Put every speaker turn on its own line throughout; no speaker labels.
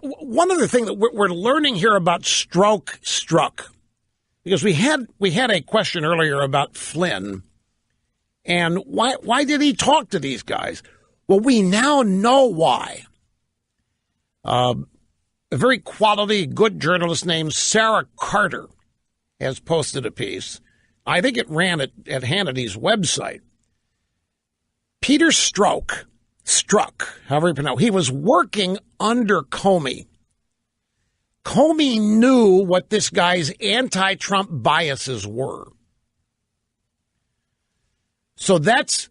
one other thing that we're learning here about stroke struck, because we had a question earlier about Flynn and why did he talk to these guys? Well, we now know why. A very quality, good journalist named Sarah Carter has posted a piece. I think it ran at Hannity's website. Peter Struck, however you pronounce it, he was working under Comey. Comey knew what this guy's anti-Trump biases were. So that's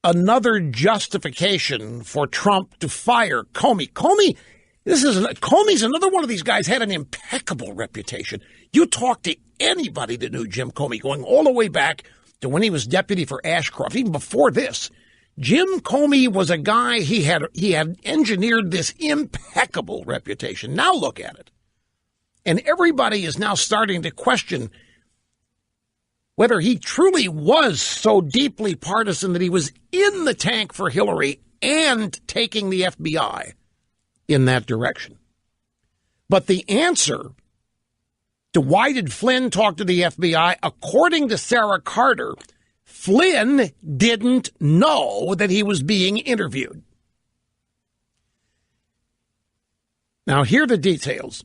another justification for Trump to fire Comey. Comey's another one of these guys had an impeccable reputation. You talk to anybody that knew Jim Comey, going all the way back to when he was deputy for Ashcroft, even before this. Jim Comey was a guy, he had engineered this impeccable reputation. Now look at it. And everybody is now starting to question whether he truly was so deeply partisan that he was in the tank for Hillary and taking the FBI in that direction. But the answer to why did Flynn talk to the FBI, according to Sarah Carter, Flynn didn't know that he was being interviewed. Now, here are the details.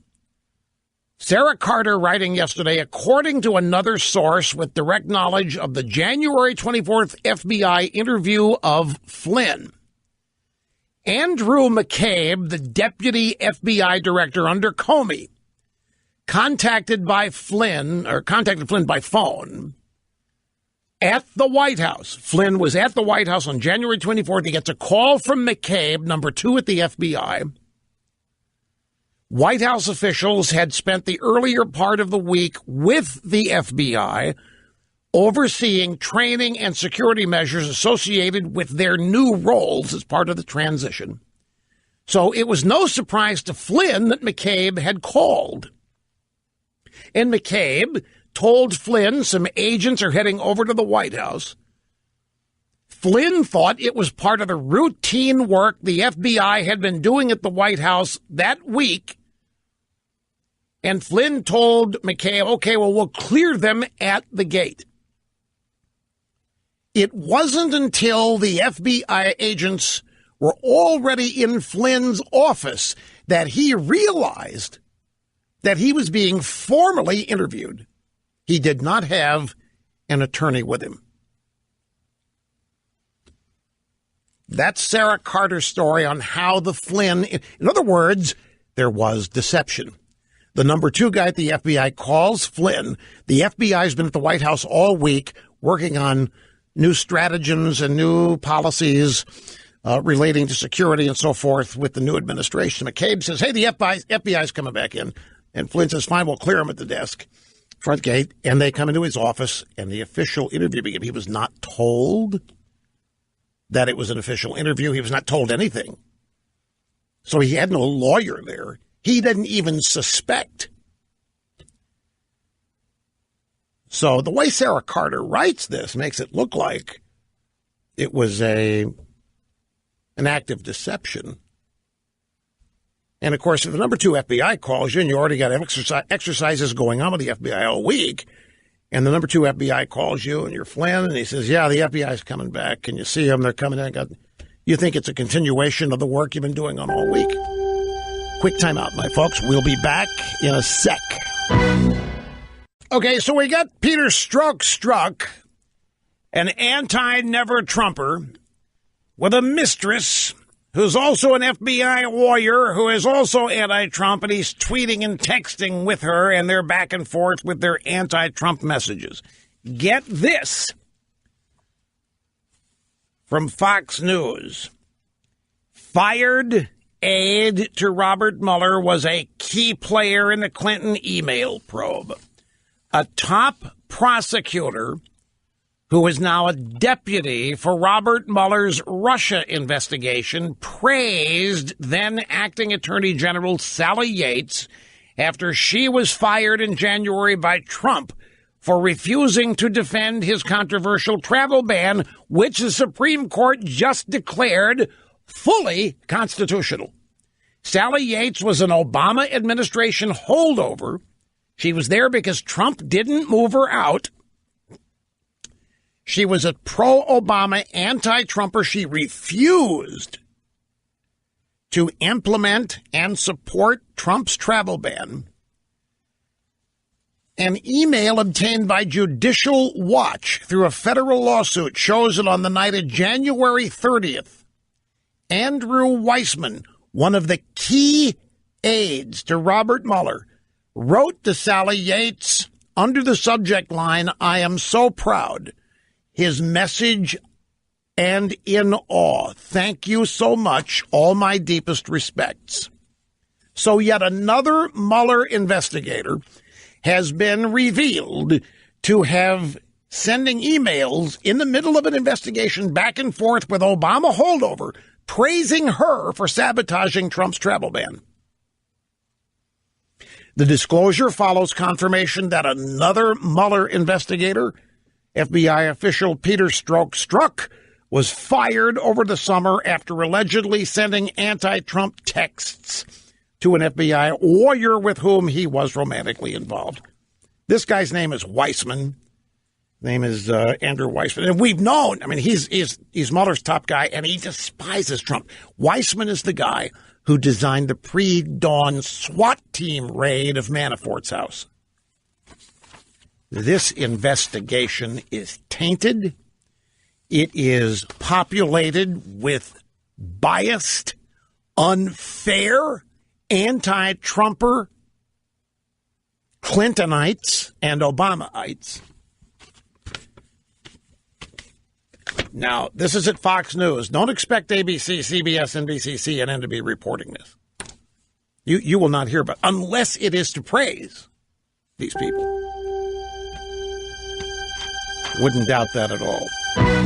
Sarah Carter writing yesterday, according to another source with direct knowledge of the January 24th FBI interview of Flynn, Andrew McCabe, the deputy FBI director under Comey, contacted Flynn by phone at the White House. Flynn was at the White House on January 24th. He gets a call from McCabe, number 2 at the FBI. White House officials had spent the earlier part of the week with the FBI overseeing training and security measures associated with their new roles as part of the transition. So it was no surprise to Flynn that McCabe had called. And McCabe told Flynn some agents are heading over to the White House. Flynn thought it was part of the routine work the FBI had been doing at the White House that week. And Flynn told McCabe, okay, well, we'll clear them at the gate. It wasn't until the FBI agents were already in Flynn's office that he realized that he was being formally interviewed. He did not have an attorney with him. That's Sarah Carter's story on how the Flynn, in other words, there was deception. The number 2 guy at the FBI calls Flynn. The FBI's been at the White House all week working on new stratagems and new policies relating to security and so forth with the new administration. McCabe says, hey, the FBI's coming back in. And Flynn says, fine, we'll clear him at the desk, front gate. And they come into his office, and the official interview begins. He was not told that it was an official interview. He was not told anything. So he had no lawyer there. He didn't even suspect. So the way Sarah Carter writes this makes it look like it was an act of deception. And, of course, if the number 2 FBI calls you and you already got exercises going on with the FBI all week, and the number 2 FBI calls you and you're Flynn, and he says, yeah, the FBI's coming back, and you see them, they're coming in. You think it's a continuation of the work you've been doing on all week. Quick timeout, my folks. We'll be back in a sec. Okay, so we got Peter Struck, an anti-never-Trumper, with a mistress who's also an FBI lawyer who is also anti-Trump, and he's tweeting and texting with her, and they're back and forth with their anti-Trump messages. Get this from Fox News. Fired aide to Robert Mueller was a key player in the Clinton email probe. A top prosecutor who is now a deputy for Robert Mueller's Russia investigation, praised then-acting Attorney General Sally Yates after she was fired in January by Trump for refusing to defend his controversial travel ban, which the Supreme Court just declared fully constitutional. Sally Yates was an Obama administration holdover. She was there because Trump didn't move her out. She was a pro-Obama, anti-Trumper. She refused to implement and support Trump's travel ban. An email obtained by Judicial Watch through a federal lawsuit shows that on the night of January 30th, Andrew Weissman, one of the key aides to Robert Mueller, wrote to Sally Yates under the subject line, "I am so proud." His message, "and in awe. Thank you so much. All my deepest respects." So yet another Mueller investigator has been revealed to have sending emails in the middle of an investigation back and forth with Obama holdover, praising her for sabotaging Trump's travel ban. The disclosure follows confirmation that another Mueller investigator, FBI official Peter Strzok, was fired over the summer after allegedly sending anti-Trump texts to an FBI lawyer with whom he was romantically involved. This guy's name is Weissman. Name is Andrew Weissman. And we've known, I mean, he's Mueller's top guy, and he despises Trump. Weissman is the guy who designed the pre-dawn SWAT team raid of Manafort's house. This investigation is tainted. It is populated with biased, unfair, anti-Trumper Clintonites and Obamaites. Now, this is at Fox News. Don't expect ABC, CBS, NBC, CNN to be reporting this. You will not hear about it, unless it is to praise these people. Wouldn't doubt that at all.